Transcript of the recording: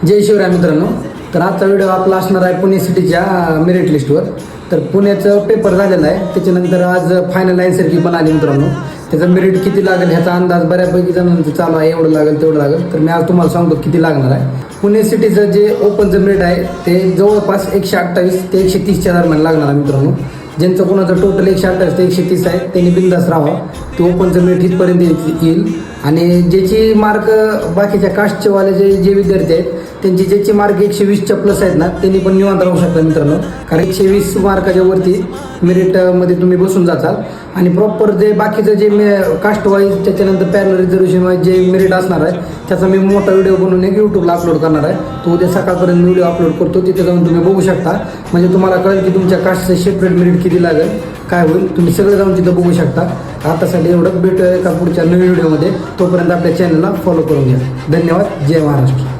जय शिवराय मित्रांनो. तर आजचा व्हिडिओ आपला असणार आहे पुणे सिटीच्या मेरिट लिस्टवर. तर पुण्याचं पेपर झालेला आहे, त्याच्यानंतर आज फायनल आन्सर की पण आली मित्रांनो. त्याचं मेरिट किती लागेल ह्याचा अंदाज बऱ्यापैकी जणांचं चालू आहे, एवढं लागेल तेवढं लागेल. तर मी आज तुम्हाला सांगतो किती लागणार आहे. पुणे सिटीचं जे ओपनचं मेरिट आहे ते जवळपास 128 ते 130च्या दरम्यान लागणार आहे मित्रांनो. ज्यांचं कोणाचं टोटल 128 ते 130 आहे त्यांनी बिंदास राहावा, ते ओपनचं मेरिट इथपर्यंत येईल. आणि ज्याची मार्क बाकीच्या कास्टचेवाले जे विद्यार्थी आहेत त्यांची ज्याची मार्क 120च्या प्लस आहेत ना, त्यांनी पण निवांत राहू शकता मित्रांनो. कारण 120 मार्काच्या वरती मेरिटमध्ये तुम्ही बसून जाचाल. आणि प्रॉपर जे बाकीचं जे कास्ट वाईज त्याच्यानंतर पॅरल रिझर्वेशन वाईज जे मेरिट असणार आहे त्याचा मी मोठा व्हिडिओ बनवून एक यूट्यूबला अपलोड करणार आहे. तो उद्या सकाळपर्यंत व्हिडिओ अपलोड करतो, तिथे जाऊन तुम्ही बघू शकता. म्हणजे तुम्हाला कळेल की तुमच्या कास्टचं सेपरेट मेरिट किती लागेल, काय होईल, तुम्ही सगळं जाऊन तिथं बघू शकता. आतासाठी एवढं भेटूया एका पुढच्या नवीन व्हिडिओमध्ये. तोपर्यंत आपल्या चॅनलला फॉलो करून घ्या. धन्यवाद. जय महाराष्ट्र.